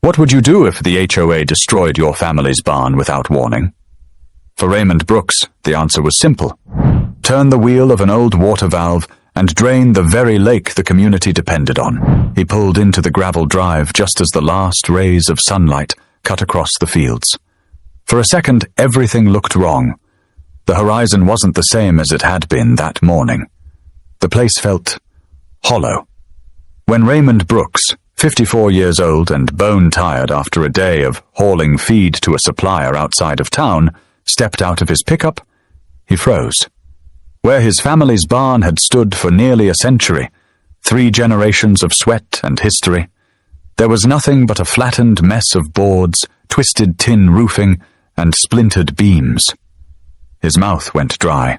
What would you do if the HOA destroyed your family's barn without warning? For Raymond Brooks, the answer was simple. Turn the wheel of an old water valve and drain the very lake the community depended on. He pulled into the gravel drive just as the last rays of sunlight cut across the fields. For a second, everything looked wrong. The horizon wasn't the same as it had been that morning. The place felt hollow. When Raymond Brooks, 54 years old and bone-tired after a day of hauling feed to a supplier outside of town, stepped out of his pickup, he froze. Where his family's barn had stood for nearly a century, 3 generations of sweat and history, there was nothing but a flattened mess of boards, twisted tin roofing, and splintered beams. His mouth went dry.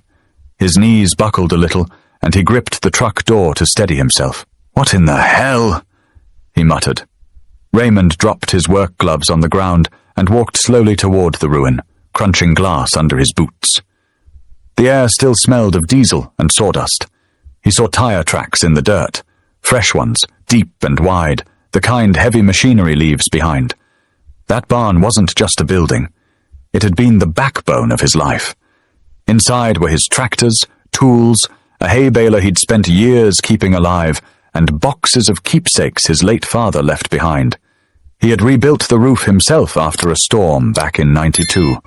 His knees buckled a little, and he gripped the truck door to steady himself. "What in the hell?" he muttered. Raymond dropped his work gloves on the ground and walked slowly toward the ruin, crunching glass under his boots. The air still smelled of diesel and sawdust. He saw tire tracks in the dirt, fresh ones, deep and wide, the kind heavy machinery leaves behind. That barn wasn't just a building. It had been the backbone of his life. Inside were his tractors, tools, a hay baler he'd spent years keeping alive, and boxes of keepsakes his late father left behind. He had rebuilt the roof himself after a storm back in '92.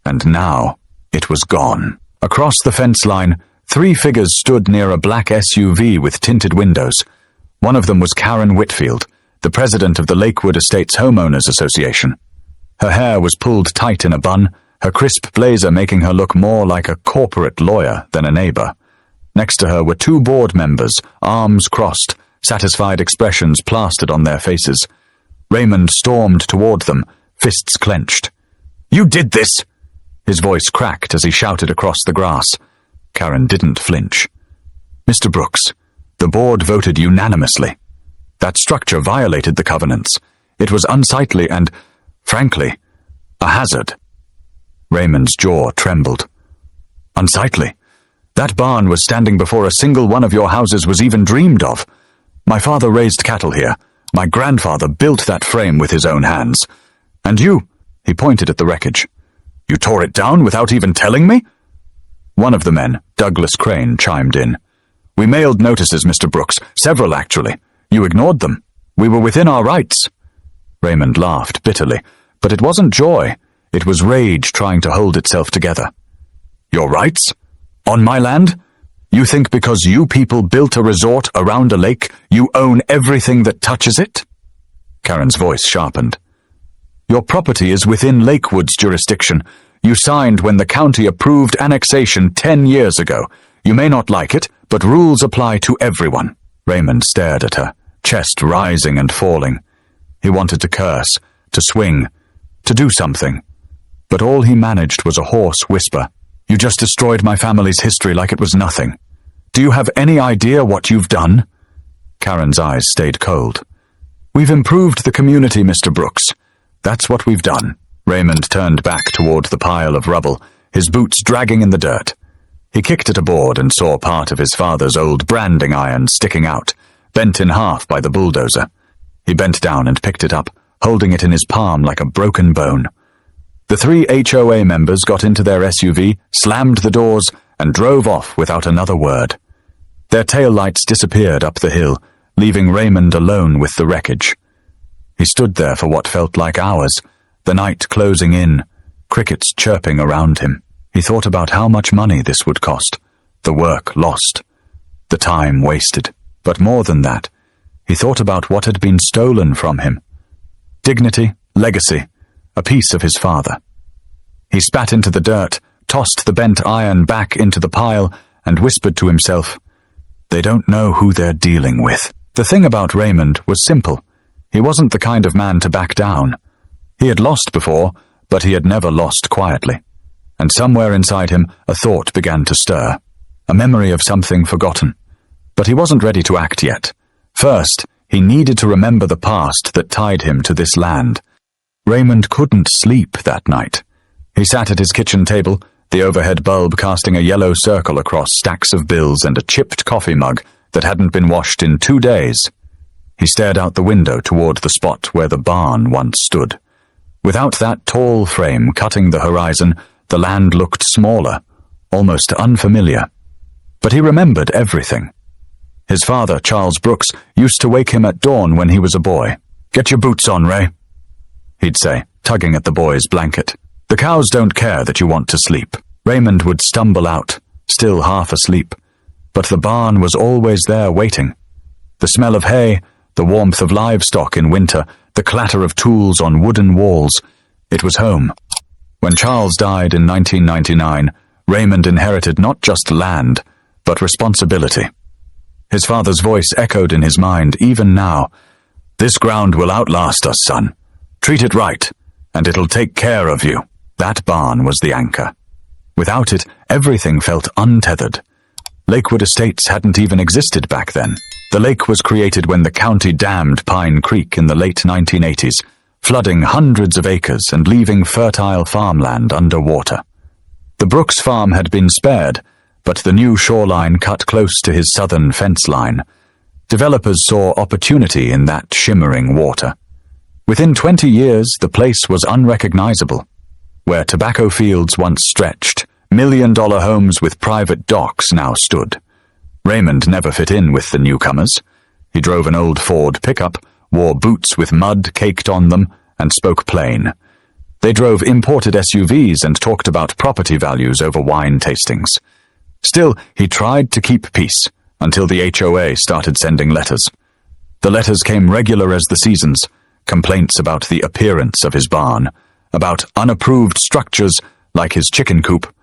And now it was gone. Across the fence line, 3 figures stood near a black SUV with tinted windows. One of them was Karen Whitfield, the president of the Lakewood Estates Homeowners Association. Her hair was pulled tight in a bun, her crisp blazer making her look more like a corporate lawyer than a neighbor. Next to her were 2 board members, arms crossed, satisfied expressions plastered on their faces. Raymond stormed toward them, fists clenched. "You did this!" His voice cracked as he shouted across the grass. Karen didn't flinch. "Mr. Brooks, the board voted unanimously. That structure violated the covenants. It was unsightly and, frankly, a hazard." Raymond's jaw trembled. "Unsightly? That barn was standing before a single one of your houses was even dreamed of. My father raised cattle here. My grandfather built that frame with his own hands. And you," he pointed at the wreckage, "you tore it down without even telling me?" One of the men, Douglas Crane, chimed in. "We mailed notices, Mr. Brooks, several actually. You ignored them. We were within our rights." Raymond laughed bitterly, but it wasn't joy. It was rage trying to hold itself together. "Your rights? On my land? You think because you people built a resort around a lake, you own everything that touches it?" Karen's voice sharpened. "Your property is within Lakewood's jurisdiction. You signed when the county approved annexation 10 years ago. You may not like it, but rules apply to everyone." Raymond stared at her, chest rising and falling. He wanted to curse, to swing, to do something. But all he managed was a hoarse whisper. "You just destroyed my family's history like it was nothing. Do you have any idea what you've done?" Karen's eyes stayed cold. "We've improved the community, Mr. Brooks. That's what we've done." Raymond turned back toward the pile of rubble, his boots dragging in the dirt. He kicked at a board and saw part of his father's old branding iron sticking out, bent in half by the bulldozer. He bent down and picked it up, holding it in his palm like a broken bone. The 3 HOA members got into their SUV, slammed the doors, and drove off without another word. Their taillights disappeared up the hill, leaving Raymond alone with the wreckage. He stood there for what felt like hours, the night closing in, crickets chirping around him. He thought about how much money this would cost, the work lost, the time wasted. But more than that, he thought about what had been stolen from him. Dignity, legacy, a piece of his father. He spat into the dirt, tossed the bent iron back into the pile, and whispered to himself, "They don't know who they're dealing with." The thing about Raymond was simple. He wasn't the kind of man to back down. He had lost before, but he had never lost quietly. And somewhere inside him, a thought began to stir, a memory of something forgotten. But he wasn't ready to act yet. First, he needed to remember the past that tied him to this land. Raymond couldn't sleep that night. He sat at his kitchen table, the overhead bulb casting a yellow circle across stacks of bills and a chipped coffee mug that hadn't been washed in 2 days. He stared out the window toward the spot where the barn once stood. Without that tall frame cutting the horizon, the land looked smaller, almost unfamiliar. But he remembered everything. His father, Charles Brooks, used to wake him at dawn when he was a boy. "Get your boots on, Ray," he'd say, tugging at the boy's blanket. "The cows don't care that you want to sleep." Raymond would stumble out, still half asleep, but the barn was always there waiting. The smell of hay, the warmth of livestock in winter, the clatter of tools on wooden walls. It was home. When Charles died in 1999, Raymond inherited not just land, but responsibility. His father's voice echoed in his mind even now. "This ground will outlast us, son. Treat it right, and it'll take care of you." That barn was the anchor. Without it, everything felt untethered. Lakewood Estates hadn't even existed back then. The lake was created when the county dammed Pine Creek in the late 1980s, flooding hundreds of acres and leaving fertile farmland underwater. The Brooks farm had been spared, but the new shoreline cut close to his southern fence line. Developers saw opportunity in that shimmering water. Within 20 years, the place was unrecognizable. Where tobacco fields once stretched, million-dollar homes with private docks now stood. Raymond never fit in with the newcomers. He drove an old Ford pickup, wore boots with mud caked on them, and spoke plain. They drove imported SUVs and talked about property values over wine tastings. Still, he tried to keep peace, until the HOA started sending letters. The letters came regular as the seasons, complaints about the appearance of his barn, about unapproved structures like his chicken coop,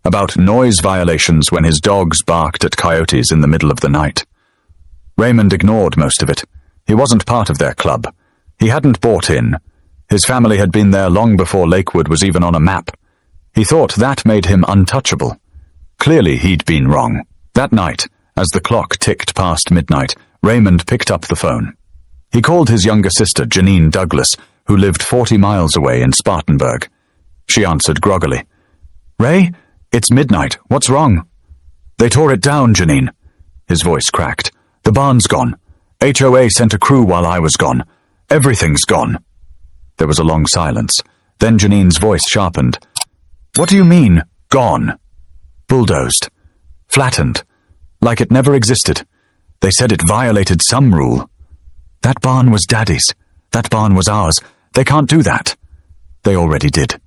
about noise violations when his dogs barked at coyotes in the middle of the night. Raymond ignored most of it. He wasn't part of their club. He hadn't bought in. His family had been there long before Lakewood was even on a map. He thought that made him untouchable. Clearly he'd been wrong. That night, as the clock ticked past midnight, Raymond picked up the phone. He called his younger sister, Janine Douglas, who lived 40 miles away in Spartanburg. She answered groggily. "Ray, it's midnight. What's wrong?" "They tore it down, Janine." His voice cracked. "The barn's gone. HOA sent a crew while I was gone. Everything's gone." There was a long silence. Then Janine's voice sharpened. "What do you mean, gone?" "Bulldozed. Flattened. Like it never existed. They said it violated some rule." "That barn was Daddy's. That barn was ours. They can't do that." "They already did."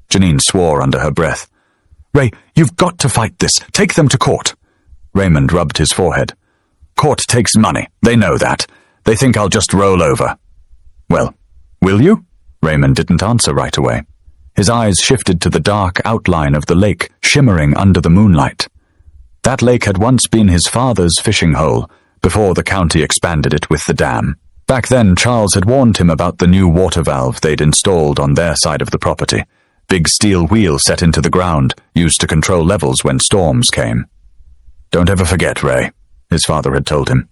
Janine swore under her breath. "Ray, you've got to fight this. Take them to court." Raymond rubbed his forehead. "Court takes money. They know that. They think I'll just roll over." "Well, will you?" Raymond didn't answer right away. His eyes shifted to the dark outline of the lake, shimmering under the moonlight. That lake had once been his father's fishing hole, before the county expanded it with the dam. Back then, Charles had warned him about the new water valve they'd installed on their side of the property. Big steel wheel set into the ground, used to control levels when storms came. "Don't ever forget, Ray," his father had told him.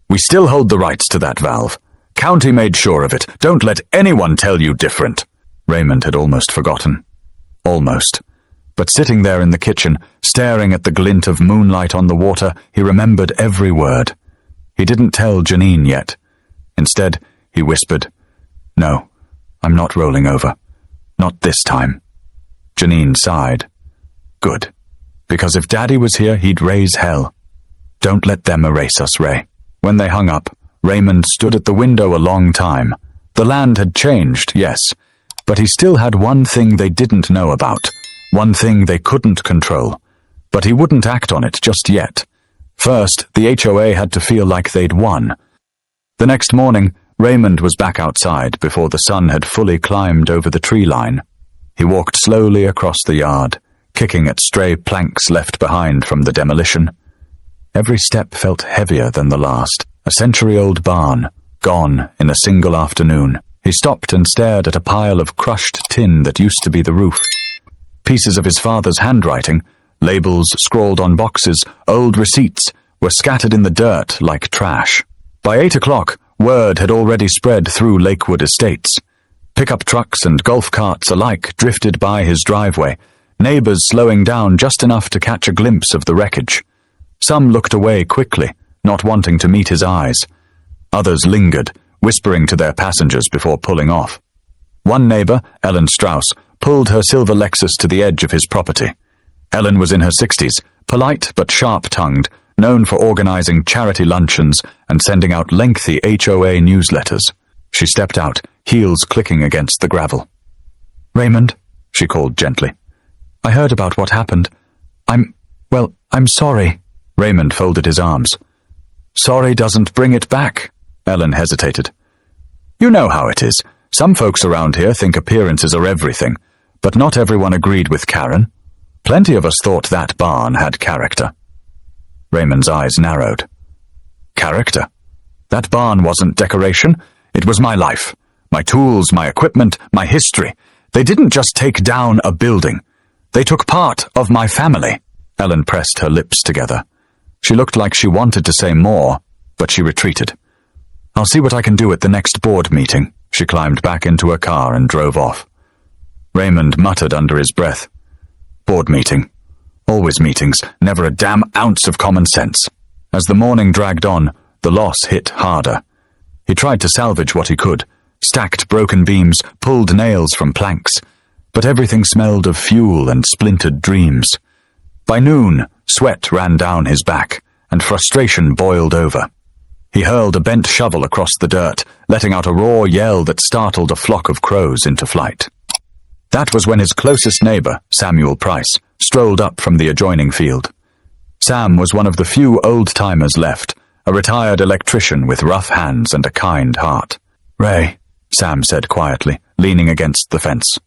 "We still hold the rights to that valve. County made sure of it. Don't let anyone tell you different." Raymond had almost forgotten. Almost. But sitting there in the kitchen, staring at the glint of moonlight on the water, he remembered every word. He didn't tell Janine yet. Instead, he whispered, "No, I'm not rolling over. Not this time." Janine sighed. "Good. Because if Daddy was here, he'd raise hell. Don't let them erase us, Ray." When they hung up, Raymond stood at the window a long time. The land had changed, yes, but he still had one thing they didn't know about, one thing they couldn't control. But he wouldn't act on it just yet. First, the HOA had to feel like they'd won. The next morning, Raymond was back outside before the sun had fully climbed over the tree line. He walked slowly across the yard, kicking at stray planks left behind from the demolition. Every step felt heavier than the last. A century-old barn, gone in a single afternoon. He stopped and stared at a pile of crushed tin that used to be the roof. Pieces of his father's handwriting, labels scrawled on boxes, old receipts, were scattered in the dirt like trash. By 8 o'clock, word had already spread through Lakewood Estates. Pickup trucks and golf carts alike drifted by his driveway, neighbors slowing down just enough to catch a glimpse of the wreckage. Some looked away quickly, not wanting to meet his eyes. Others lingered, whispering to their passengers before pulling off. One neighbor, Ellen Strauss, pulled her silver Lexus to the edge of his property. Ellen was in her 60s, polite but sharp-tongued, known for organizing charity luncheons and sending out lengthy HOA newsletters. She stepped out, heels clicking against the gravel. "Raymond," she called gently. "I heard about what happened. I'm sorry." Raymond folded his arms. "Sorry doesn't bring it back," Ellen hesitated. "You know how it is. Some folks around here think appearances are everything, but not everyone agreed with Karen. Plenty of us thought that barn had character." Raymond's eyes narrowed. Character? That barn wasn't decoration. It was my life. My tools, my equipment, my history. They didn't just take down a building. They took part of my family. Ellen pressed her lips together. She looked like she wanted to say more, but she retreated. "I'll see what I can do at the next board meeting." She climbed back into her car and drove off. Raymond muttered under his breath. Board meeting. Always meetings, never a damn ounce of common sense. As the morning dragged on, the loss hit harder. He tried to salvage what he could, stacked broken beams, pulled nails from planks, but everything smelled of fuel and splintered dreams. By noon, sweat ran down his back, and frustration boiled over. He hurled a bent shovel across the dirt, letting out a raw yell that startled a flock of crows into flight. That was when his closest neighbor, Samuel Price, strolled up from the adjoining field. Sam was one of the few old-timers left, a retired electrician with rough hands and a kind heart. "Ray," Sam said quietly, leaning against the fence.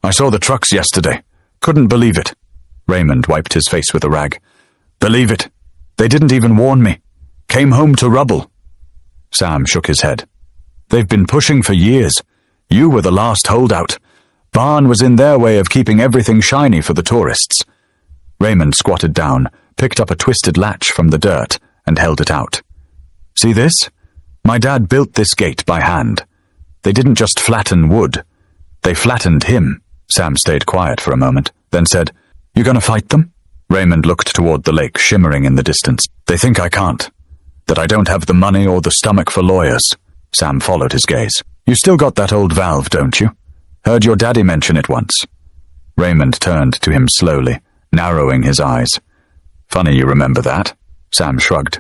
"I saw the trucks yesterday. Couldn't believe it." Raymond wiped his face with a rag. "Believe it. They didn't even warn me. Came home to rubble." Sam shook his head. "They've been pushing for years. You were the last holdout. Barn was in their way of keeping everything shiny for the tourists." Raymond squatted down, picked up a twisted latch from the dirt, and held it out. "See this? My dad built this gate by hand. They didn't just flatten wood. They flattened him." Sam stayed quiet for a moment, then said, "You gonna fight them?" Raymond looked toward the lake shimmering in the distance. "They think I can't. That I don't have the money or the stomach for lawyers." Sam followed his gaze. "You still got that old valve, don't you? Heard your daddy mention it once." Raymond turned to him slowly, narrowing his eyes. "Funny you remember that." Sam shrugged.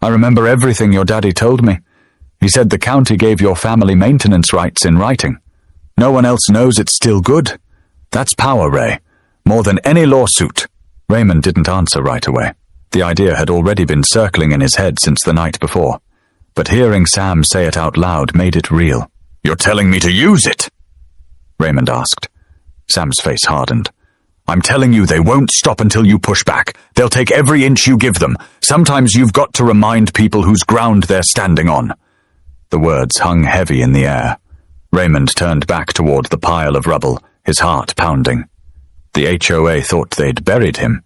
"I remember everything your daddy told me. He said the county gave your family maintenance rights in writing. No one else knows it's still good. That's power, Ray. More than any lawsuit." Raymond didn't answer right away. The idea had already been circling in his head since the night before, but hearing Sam say it out loud made it real. "You're telling me to use it?" Raymond asked. Sam's face hardened. "I'm telling you they won't stop until you push back. They'll take every inch you give them. Sometimes you've got to remind people whose ground they're standing on." The words hung heavy in the air. Raymond turned back toward the pile of rubble, his heart pounding. The HOA thought they'd buried him,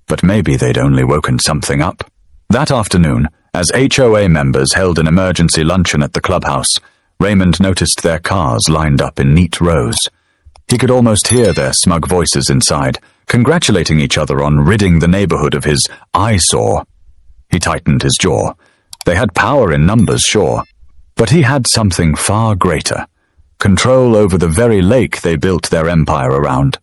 but maybe they'd only woken something up. That afternoon, as HOA members held an emergency luncheon at the clubhouse, Raymond noticed their cars lined up in neat rows. He could almost hear their smug voices inside, congratulating each other on ridding the neighborhood of his eyesore. He tightened his jaw. They had power in numbers, sure, but he had something far greater, control over the very lake they built their empire around.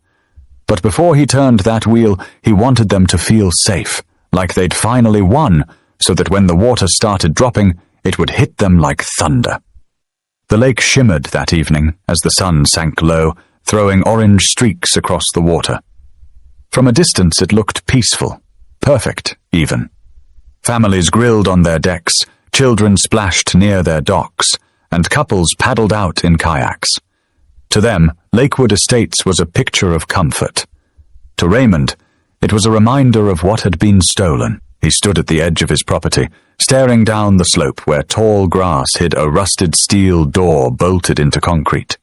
But before he turned that wheel, he wanted them to feel safe, like they'd finally won, so that when the water started dropping, it would hit them like thunder. The lake shimmered that evening as the sun sank low, throwing orange streaks across the water. From a distance it looked peaceful, perfect even. Families grilled on their decks, children splashed near their docks, and couples paddled out in kayaks. To them, Lakewood Estates was a picture of comfort. To Raymond, it was a reminder of what had been stolen. He stood at the edge of his property, staring down the slope where tall grass hid a rusted steel door bolted into concrete.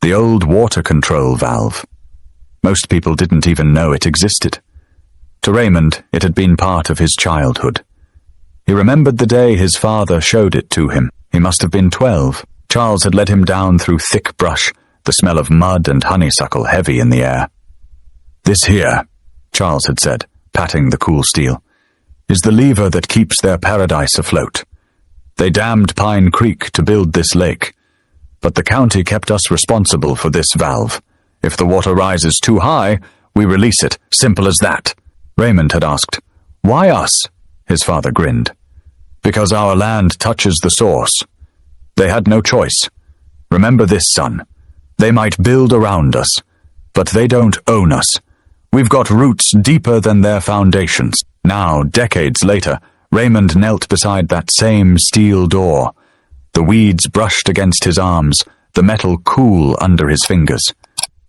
The old water control valve. Most people didn't even know it existed. To Raymond, it had been part of his childhood. He remembered the day his father showed it to him. He must have been 12. Charles had led him down through thick brush, the smell of mud and honeysuckle heavy in the air. "This here," Charles had said, patting the cool steel, "is the lever that keeps their paradise afloat. They dammed Pine Creek to build this lake, but the county kept us responsible for this valve. If the water rises too high, we release it. Simple as that. Raymond had asked, "Why us?" His father grinned. "Because our land touches the source. They had no choice. Remember this, son. They might build around us, but they don't own us. We've got roots deeper than their foundations." Now, decades later, Raymond knelt beside that same steel door. The weeds brushed against his arms, the metal cool under his fingers.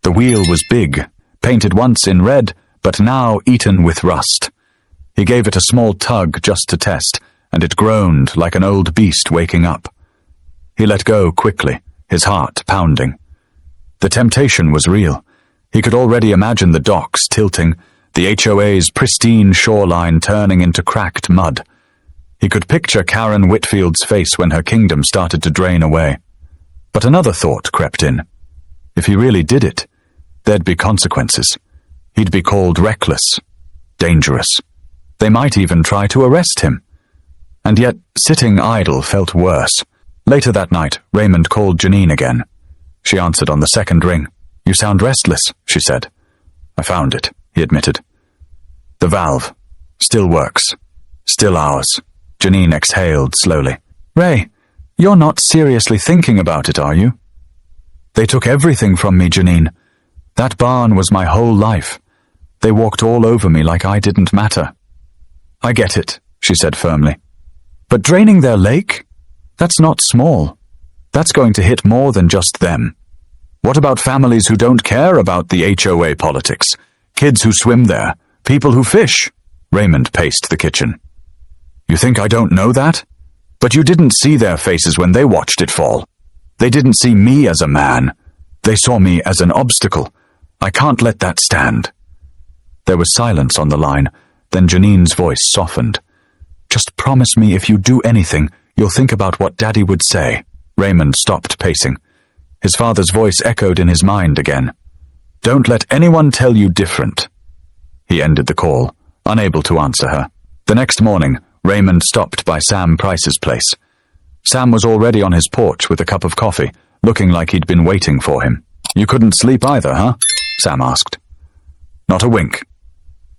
The wheel was big, painted once in red, but now eaten with rust. He gave it a small tug just to test, and it groaned like an old beast waking up. He let go quickly, his heart pounding. The temptation was real. He could already imagine the docks tilting, the HOA's pristine shoreline turning into cracked mud. He could picture Karen Whitfield's face when her kingdom started to drain away. But another thought crept in. If he really did it, there'd be consequences. He'd be called reckless, dangerous. They might even try to arrest him. And yet, sitting idle felt worse. Later that night, Raymond called Janine again. She answered on the second ring. "You sound restless," she said. "I found it," he admitted. "The valve. Still works. Still ours." Janine exhaled slowly. "Ray, you're not seriously thinking about it, are you?" "They took everything from me, Janine. That barn was my whole life. They walked all over me like I didn't matter." "I get it," she said firmly. "But draining their lake? That's not small. That's going to hit more than just them. What about families who don't care about the HOA politics? Kids who swim there? People who fish?" Raymond paced the kitchen. "You think I don't know that? But you didn't see their faces when they watched it fall. They didn't see me as a man. They saw me as an obstacle. I can't let that stand." There was silence on the line, then Janine's voice softened. "Just promise me if you do anything, you'll think about what Daddy would say." Raymond stopped pacing. His father's voice echoed in his mind again. "Don't let anyone tell you different." He ended the call, unable to answer her. The next morning, Raymond stopped by Sam Price's place. Sam was already on his porch with a cup of coffee, looking like he'd been waiting for him. "You couldn't sleep either, huh?" Sam asked. "Not a wink,"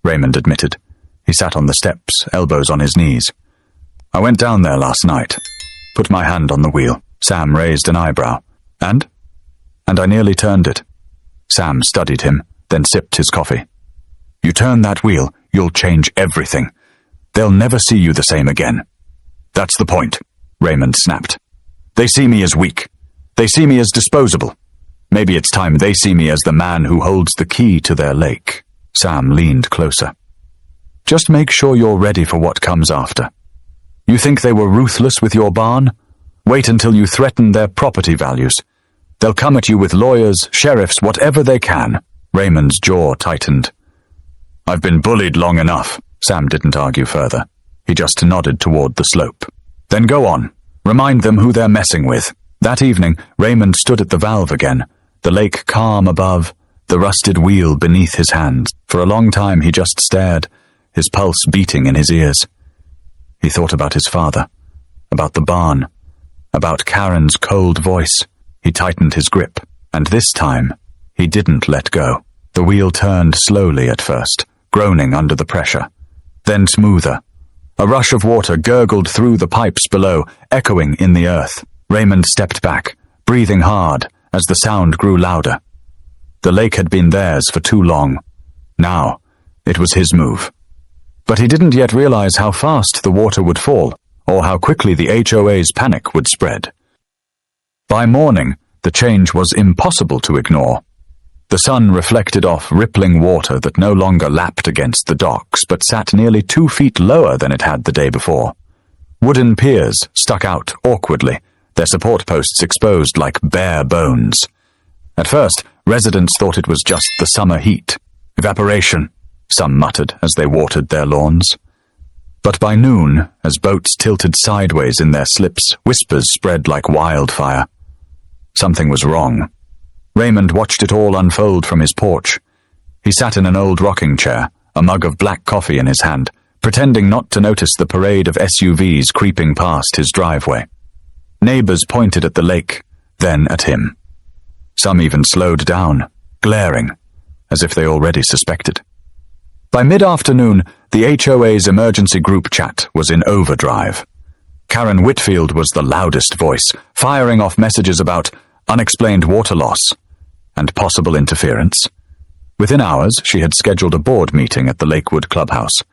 Raymond admitted. He sat on the steps, elbows on his knees. "I went down there last night, put my hand on the wheel." Sam raised an eyebrow. And I nearly turned it." Sam studied him, then sipped his coffee. "You turn that wheel, you'll change everything. They'll never see you the same again." "That's the point," Raymond snapped. "They see me as weak. They see me as disposable. Maybe it's time they see me as the man who holds the key to their lake." Sam leaned closer. "Just make sure you're ready for what comes after. You think they were ruthless with your barn? Wait until you threaten their property values. They'll come at you with lawyers, sheriffs, whatever they can." Raymond's jaw tightened. "I've been bullied long enough." Sam didn't argue further. He just nodded toward the slope. "Then go on. Remind them who they're messing with." That evening, Raymond stood at the valve again, the lake calm above, the rusted wheel beneath his hands. For a long time he just stared, his pulse beating in his ears. He thought about his father, about the barn, about Karen's cold voice. He tightened his grip, and this time, he didn't let go. The wheel turned slowly at first, groaning under the pressure. Then smoother. A rush of water gurgled through the pipes below, echoing in the earth. Raymond stepped back, breathing hard as the sound grew louder. The lake had been theirs for too long. Now, it was his move. But he didn't yet realize how fast the water would fall, or how quickly the HOA's panic would spread. By morning, the change was impossible to ignore. The sun reflected off rippling water that no longer lapped against the docks, but sat nearly 2 feet lower than it had the day before. Wooden piers stuck out awkwardly, their support posts exposed like bare bones. At first, residents thought it was just the summer heat. "Evaporation," some muttered as they watered their lawns. But by noon, as boats tilted sideways in their slips, whispers spread like wildfire. Something was wrong. Raymond watched it all unfold from his porch. He sat in an old rocking chair, a mug of black coffee in his hand, pretending not to notice the parade of SUVs creeping past his driveway. Neighbors pointed at the lake, then at him. Some even slowed down, glaring, as if they already suspected. By mid-afternoon, the HOA's emergency group chat was in overdrive. Karen Whitfield was the loudest voice, firing off messages about unexplained water loss and possible interference. Within hours, she had scheduled a board meeting at the Lakewood clubhouse.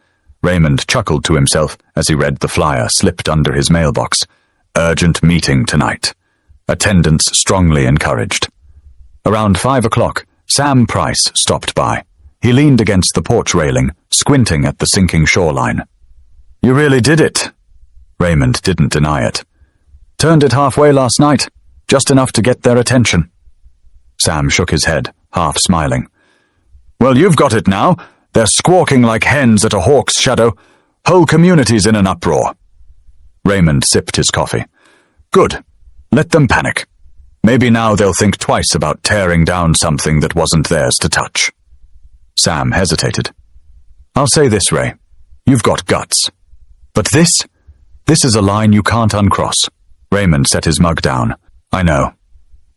Raymond chuckled to himself as he read the flyer slipped under his mailbox. Urgent meeting tonight. Attendance strongly encouraged. Around 5 o'clock, Sam Price stopped by. He leaned against the porch railing, squinting at the sinking shoreline. "You really did it." Raymond didn't deny it. "Turned it halfway last night, just enough to get their attention." Sam shook his head, half smiling. "Well, you've got it now. They're squawking like hens at a hawk's shadow. Whole community's in an uproar." Raymond sipped his coffee. "Good. Let them panic. Maybe now they'll think twice about tearing down something that wasn't theirs to touch." Sam hesitated. "I'll say this, Ray. You've got guts. But this is a line you can't uncross." Raymond set his mug down. "I know.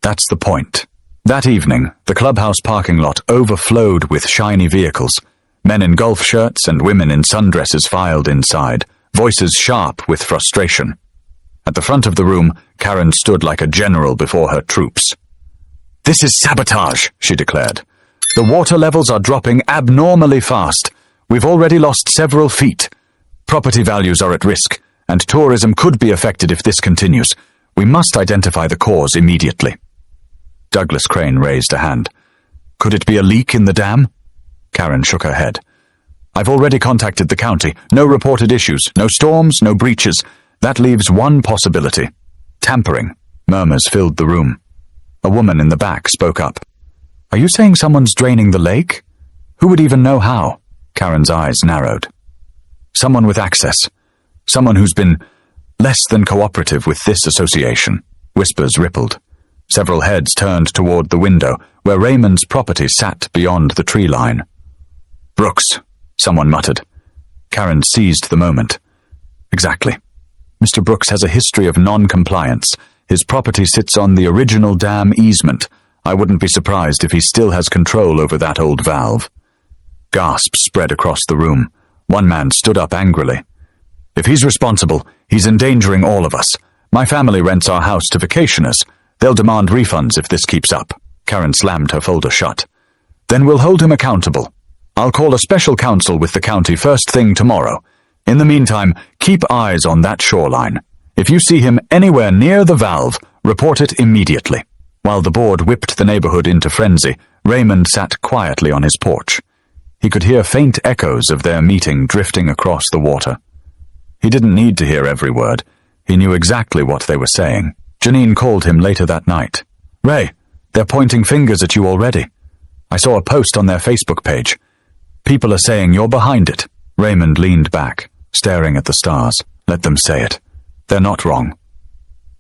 That's the point." That evening, the clubhouse parking lot overflowed with shiny vehicles. Men in golf shirts and women in sundresses filed inside, voices sharp with frustration. At the front of the room, Karen stood like a general before her troops. "This is sabotage," she declared. "The water levels are dropping abnormally fast. We've already lost several feet. Property values are at risk, and tourism could be affected if this continues. We must identify the cause immediately." Douglas Crane raised a hand. "Could it be a leak in the dam?" Karen shook her head. "I've already contacted the county. No reported issues, no storms, no breaches. That leaves one possibility. Tampering." Murmurs filled the room. A woman in the back spoke up. "Are you saying someone's draining the lake? Who would even know how?" Karen's eyes narrowed. "Someone with access. Someone who's been less than cooperative with this association." Whispers rippled. Several heads turned toward the window, where Raymond's property sat beyond the tree line. "Brooks," someone muttered. Karen seized the moment. "Exactly. Mr. Brooks has a history of non-compliance. His property sits on the original dam easement. I wouldn't be surprised if he still has control over that old valve." Gasps spread across the room. One man stood up angrily. "If he's responsible, he's endangering all of us. My family rents our house to vacationers. They'll demand refunds if this keeps up." Karen slammed her folder shut. "Then we'll hold him accountable. I'll call a special council with the county first thing tomorrow. In the meantime, keep eyes on that shoreline. If you see him anywhere near the valve, report it immediately." While the board whipped the neighborhood into frenzy, Raymond sat quietly on his porch. He could hear faint echoes of their meeting drifting across the water. He didn't need to hear every word. He knew exactly what they were saying. Janine called him later that night. "Ray, they're pointing fingers at you already. I saw a post on their Facebook page. People are saying you're behind it." Raymond leaned back, staring at the stars. "Let them say it. They're not wrong."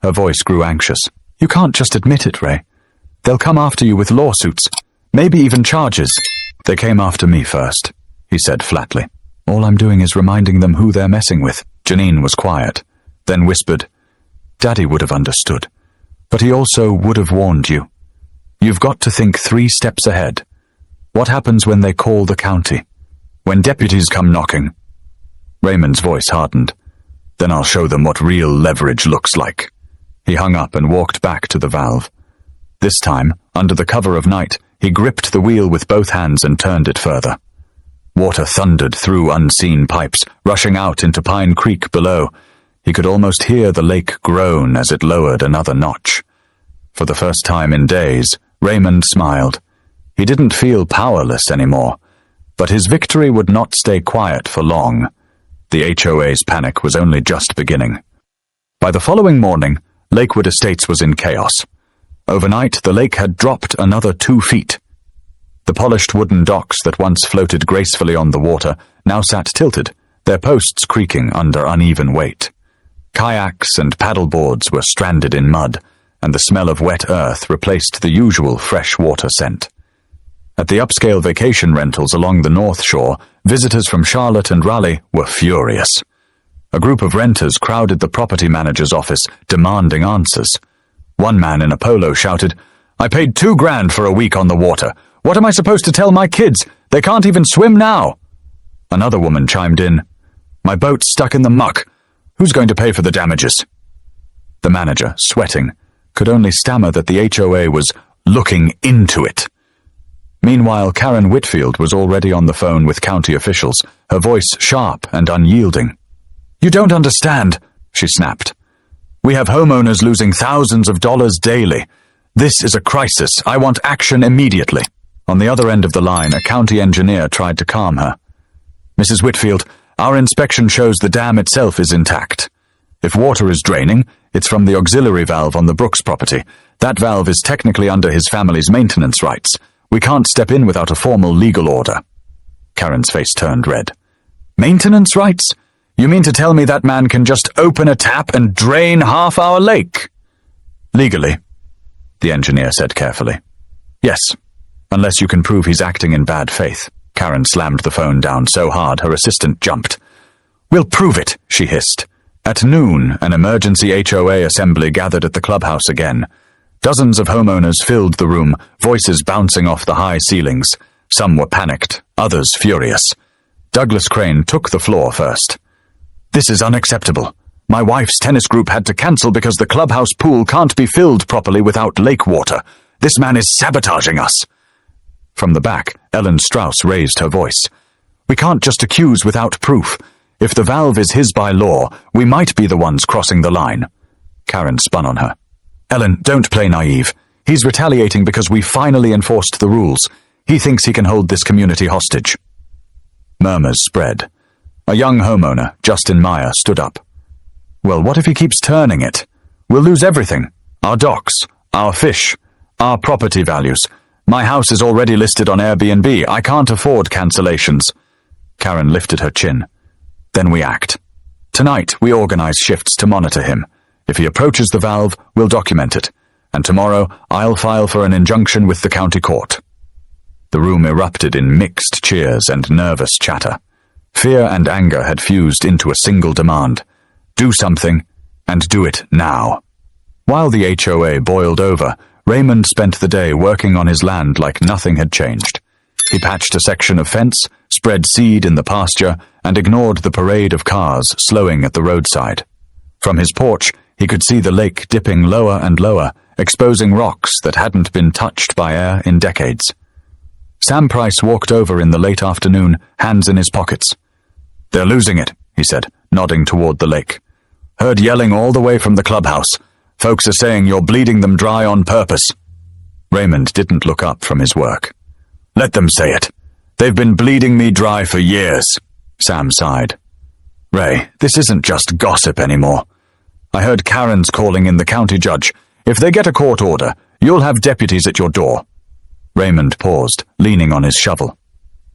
Her voice grew anxious. "You can't just admit it, Ray. They'll come after you with lawsuits, maybe even charges." "They came after me first," he said flatly. "All I'm doing is reminding them who they're messing with." Janine was quiet, then whispered, "Daddy would have understood, but he also would have warned you. You've got to think 3 steps ahead. What happens when they call the county? When deputies come knocking?" Raymond's voice hardened. "Then I'll show them what real leverage looks like." He hung up and walked back to the valve. This time, under the cover of night, he gripped the wheel with both hands and turned it further. Water thundered through unseen pipes, rushing out into Pine Creek below. He could almost hear the lake groan as it lowered another notch. For the first time in days, Raymond smiled. He didn't feel powerless anymore, but his victory would not stay quiet for long. The HOA's panic was only just beginning. By the following morning, Lakewood Estates was in chaos. Overnight, the lake had dropped another 2 feet. The polished wooden docks that once floated gracefully on the water now sat tilted, their posts creaking under uneven weight. Kayaks and paddleboards were stranded in mud, and the smell of wet earth replaced the usual fresh water scent. At the upscale vacation rentals along the North Shore, visitors from Charlotte and Raleigh were furious. A group of renters crowded the property manager's office, demanding answers. One man in a polo shouted, "I paid $2,000 for a week on the water. What am I supposed to tell my kids? They can't even swim now." Another woman chimed in, "My boat's stuck in the muck. Who's going to pay for the damages?" The manager, sweating, could only stammer that the HOA was looking into it. Meanwhile, Karen Whitfield was already on the phone with county officials, her voice sharp and unyielding. "You don't understand," she snapped. "We have homeowners losing thousands of dollars daily. This is a crisis. I want action immediately." On the other end of the line, a county engineer tried to calm her. "Mrs. Whitfield, our inspection shows the dam itself is intact. If water is draining, it's from the auxiliary valve on the Brooks property. That valve is technically under his family's maintenance rights. We can't step in without a formal legal order." Karen's face turned red. "Maintenance rights? You mean to tell me that man can just open a tap and drain half our lake?" "Legally," the engineer said carefully. "Yes, unless you can prove he's acting in bad faith." Karen slammed the phone down so hard her assistant jumped. "We'll prove it," she hissed. At noon, an emergency HOA assembly gathered at the clubhouse again. Dozens of homeowners filled the room, voices bouncing off the high ceilings. Some were panicked, others furious. Douglas Crane took the floor first. "This is unacceptable. My wife's tennis group had to cancel because the clubhouse pool can't be filled properly without lake water. This man is sabotaging us." From the back, Ellen Strauss raised her voice. "We can't just accuse without proof. If the valve is his by law, we might be the ones crossing the line." Karen spun on her. "Ellen, don't play naive. He's retaliating because we finally enforced the rules. He thinks he can hold this community hostage." Murmurs spread. A young homeowner, Justin Meyer, stood up. "Well, what if he keeps turning it? We'll lose everything. Our docks, our fish, our property values. My house is already listed on Airbnb. I can't afford cancellations." Karen lifted her chin. "Then we act. Tonight, we organize shifts to monitor him. If he approaches the valve, we'll document it. And tomorrow, I'll file for an injunction with the county court." The room erupted in mixed cheers and nervous chatter. Fear and anger had fused into a single demand. Do something, and do it now. While the HOA boiled over, Raymond spent the day working on his land like nothing had changed. He patched a section of fence, spread seed in the pasture, and ignored the parade of cars slowing at the roadside. From his porch, he could see the lake dipping lower and lower, exposing rocks that hadn't been touched by air in decades. Sam Price walked over in the late afternoon, hands in his pockets. "They're losing it," he said, nodding toward the lake. "Heard yelling all the way from the clubhouse. Folks are saying you're bleeding them dry on purpose." Raymond didn't look up from his work. "Let them say it. They've been bleeding me dry for years," Sam sighed. "Ray, this isn't just gossip anymore. I heard Karen's calling in the county judge. If they get a court order, you'll have deputies at your door." Raymond paused, leaning on his shovel.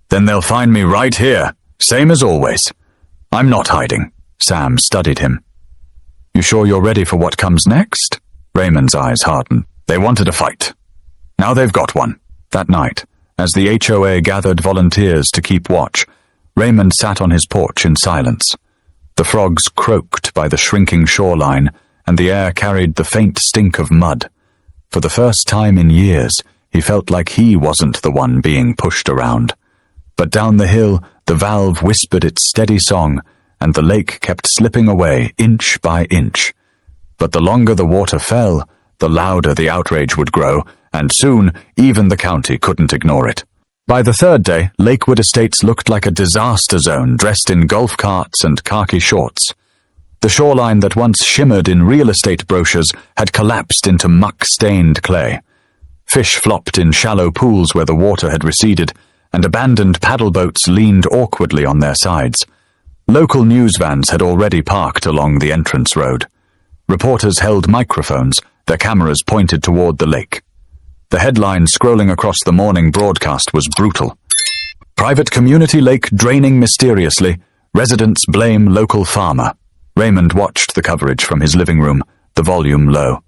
"Then they'll find me right here, same as always." "I'm not hiding." Sam studied him. "You sure you're ready for what comes next?" Raymond's eyes hardened. "They wanted a fight. Now they've got one." That night, as the HOA gathered volunteers to keep watch, Raymond sat on his porch in silence. The frogs croaked by the shrinking shoreline, and the air carried the faint stink of mud. For the first time in years, he felt like he wasn't the one being pushed around. But down the hill, the valve whispered its steady song, and the lake kept slipping away inch by inch. But the longer the water fell, the louder the outrage would grow, and soon even the county couldn't ignore it. By the third day, Lakewood Estates looked like a disaster zone dressed in golf carts and khaki shorts. The shoreline that once shimmered in real estate brochures had collapsed into muck-stained clay. Fish flopped in shallow pools where the water had receded, and abandoned paddle boats leaned awkwardly on their sides. Local news vans had already parked along the entrance road. Reporters held microphones, their cameras pointed toward the lake. The headline scrolling across the morning broadcast was brutal. "Private community lake draining mysteriously. Residents blame local farmer." Raymond watched the coverage from his living room, the volume low.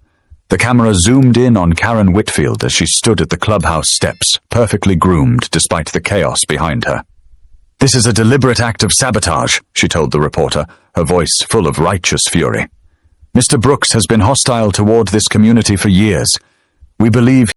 The camera zoomed in on Karen Whitfield as she stood at the clubhouse steps, perfectly groomed despite the chaos behind her. "This is a deliberate act of sabotage," she told the reporter, her voice full of righteous fury. "Mr. Brooks has been hostile toward this community for years. We believe